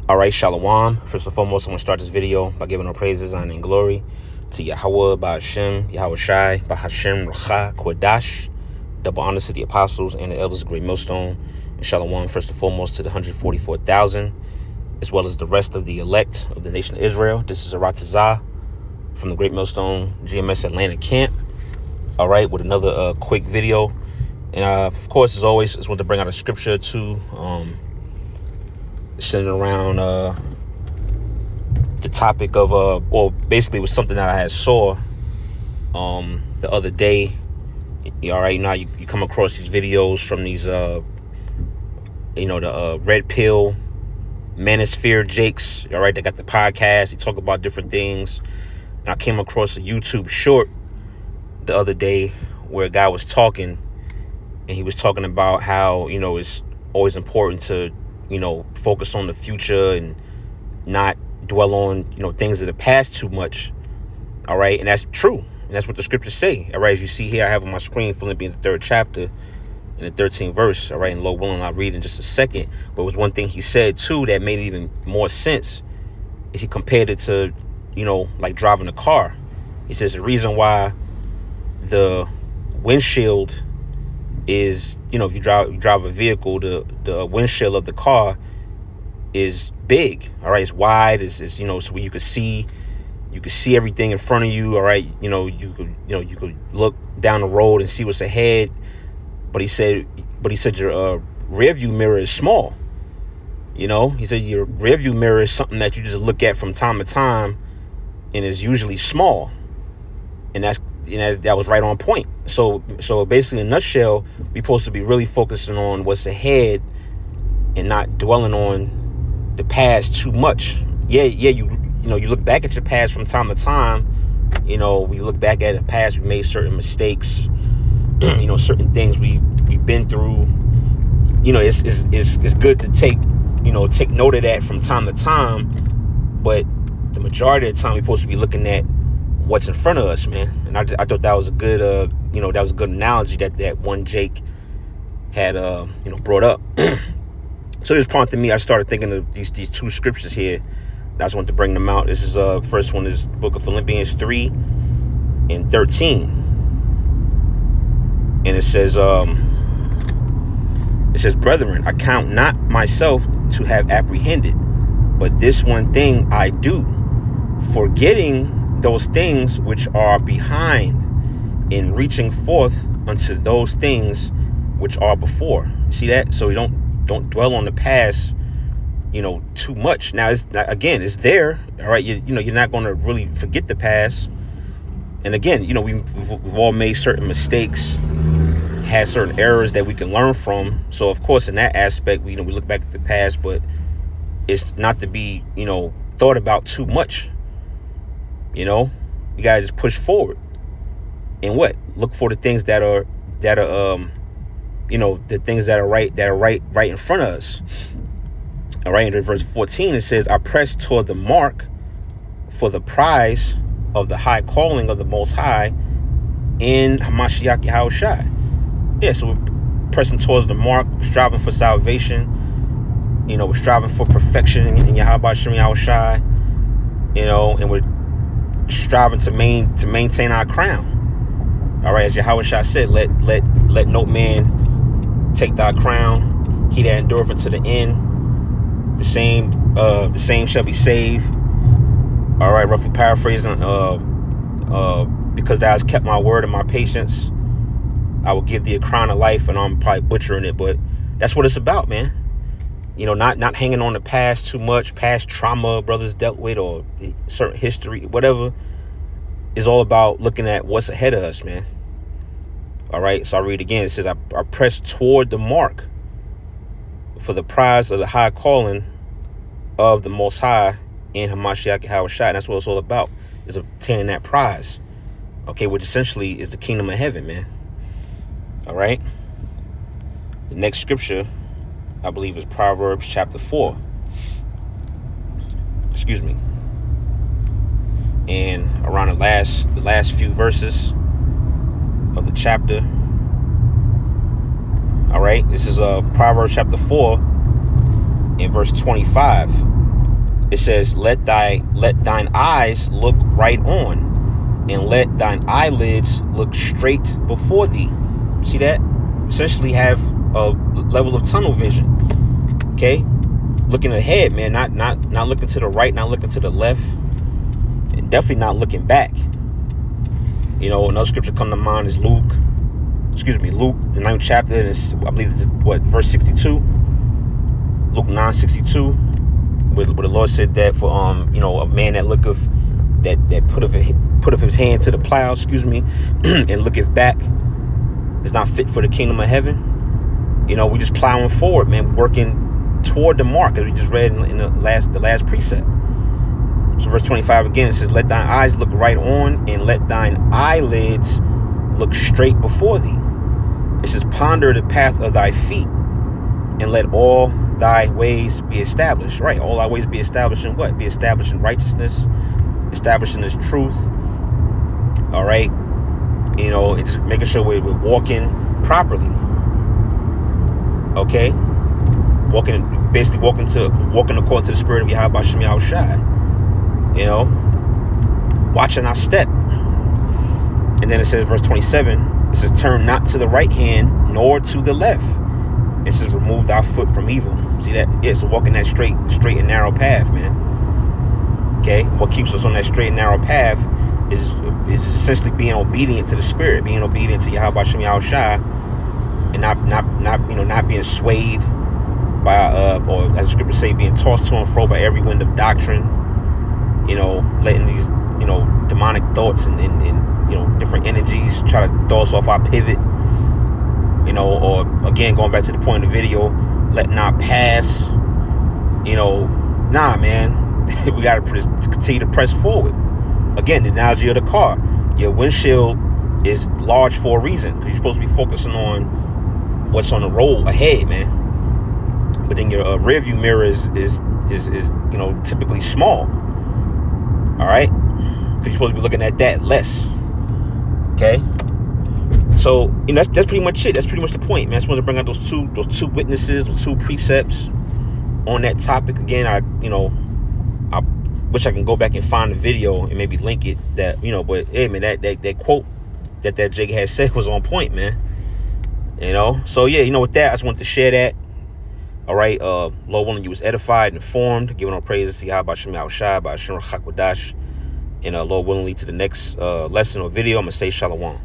All right, Shalom. First and foremost, I'm going to start this video by giving our praises, honor, and glory to Yahweh, Ba'Hashem, Yahweh Shai, Ba'Hashem, Racha, Kodash. Double honors to the apostles and the elders of Great Millstone. And Shalom, first and foremost, to the 144,000, as well as the rest of the elect of the nation of Israel. This is Aratazah from the Great Millstone GMS Atlanta camp. All right, with another quick video. And of course, as always, I just want to bring out a scripture too. Centered around the topic of well, basically it was something that I had saw the other day. All right, now you come across these videos from these the Red Pill Manosphere Jakes. All right, they got the podcast. They talk about different things. And I came across a YouTube short the other day where a guy was talking, and he was talking about how it's always important to focus on the future and not dwell on, things of the past too much. All right. And that's true. And that's what the scriptures say. All right. As you see here, I have on my screen Philippians, the 3rd chapter and the 13th verse. All right. And Lord willing, I'll read in just a second. But it was one thing he said too that made even more sense is he compared it to, like driving a car. He says the reason why the windshield is, if you drive a vehicle, the windshield of the car is big. All right, it's wide. It's so where you can see everything in front of you. All right, you could look down the road and see what's ahead. But he said your rear view mirror is small. He said your rear view mirror is something that you just look at from time to time, and is usually small. And that was right on point. So basically, in a nutshell, we're supposed to be really focusing on what's ahead and not dwelling on the past too much. You look back at your past from time to time. We look back at the past, we made certain mistakes. Certain things we've been through. It's good to take note of that from time to time. But the majority of the time, we're supposed to be looking at what's in front of us, man. And I thought that was a good that was a good analogy that one Jake had brought up. So it just prompted me. I started thinking of these two scriptures here. I just wanted to bring them out. This is first one is the book of Philippians 3 and 13. And it says brethren, I count not myself to have apprehended, but this one thing I do, forgetting those things which are behind, in reaching forth unto those things which are before. See that? So we don't dwell on the past, too much. Now, it's there. All right, you're not going to really forget the past. And again, we've all made certain mistakes, had certain errors that we can learn from. So of course, in that aspect, we look back at the past, but it's not to be thought about too much. You gotta just push forward and look for the things that are the things that are right in front of us. All right, in verse 14 it says, I press toward the mark for the prize of the high calling of the Most High in Hamashiach Yahweh Shai. Yeah, so we're pressing towards the mark, striving for salvation. We're striving for perfection in Yahweh Shem Yahweh Shai. And we're striving to maintain our crown. All right, as Yahweh Shai said, let no man take thy crown. He that endureth unto the end, the same shall be saved. All right, roughly paraphrasing, because thou hast kept my word and my patience, I will give thee a crown of life. And I'm probably butchering it, but that's what it's about, man. Not hanging on the past too much, past trauma brothers dealt with, or certain history, whatever. Is all about looking at what's ahead of us, man. All right, so I read again. It says, I press toward the mark for the prize of the high calling of the Most High in Hamashiach Yahweh Shai. And that's what it's all about, is obtaining that prize. Okay, which essentially is the kingdom of heaven, man. All right. The next scripture, I believe, is Proverbs chapter 4. Excuse me. And around the last few verses of the chapter. All right, this is Proverbs chapter 4 in verse 25. It says, let thine eyes look right on, and let thine eyelids look straight before thee. See that? Essentially have a level of tunnel vision. Okay? Looking ahead, man, not looking to the right, not looking to the left, and definitely not looking back. You know, another scripture come to mind is Luke, the 9th chapter, and it's, I believe it's verse 62. Luke 9:62. Where the Lord said that for a man that looketh that putteth his hand to the plow, and looketh back is not fit for the kingdom of heaven. You know, we just plowing forward, man, working toward the mark, as we just read in the last precept. So verse 25 again, it says, let thine eyes look right on, and let thine eyelids look straight before thee. It says, ponder the path of thy feet, and let all thy ways be established. Right, all thy ways be established in what? Be established in righteousness, established in this truth. All right, you know, it's making sure we're walking properly. Okay, walking according to the spirit of Yahweh Shem Yahushai. You know, watching our step. And then it says, verse 27, it says, turn not to the right hand nor to the left. It says, remove thy foot from evil. See that? Yeah, so walking that straight and narrow path, man. Okay, what keeps us on that straight and narrow path is essentially being obedient to the Spirit, being obedient to Yahweh Shem Yahushai, and not being swayed by or as the scriptures say, being tossed to and fro by every wind of doctrine. You know, letting these demonic thoughts and different energies try to throw us off our pivot. You know, or again, going back to the point of the video, let not pass. You know, nah, man, we got to continue to press forward. Again, the analogy of the car, your windshield is large for a reason, because you're supposed to be focusing on what's on the road ahead, man. But then your rear view mirror is typically small. All right, because you're supposed to be looking at that less. Okay. So, that's pretty much it. That's pretty much the point, man. I just wanted to bring out those two witnesses, those two precepts on that topic. Again, I wish I can go back and find the video and maybe link it. But hey, man, that quote that Jake had said was on point, man. You know, so yeah, with that, I just wanted to share that. All right, Lord willing, you was edified and informed, giving all praises to Yahweh Shem Yahushai, by Hashem Chakwadash, and Lord willingly to the next lesson or video, I'm gonna say Shalom.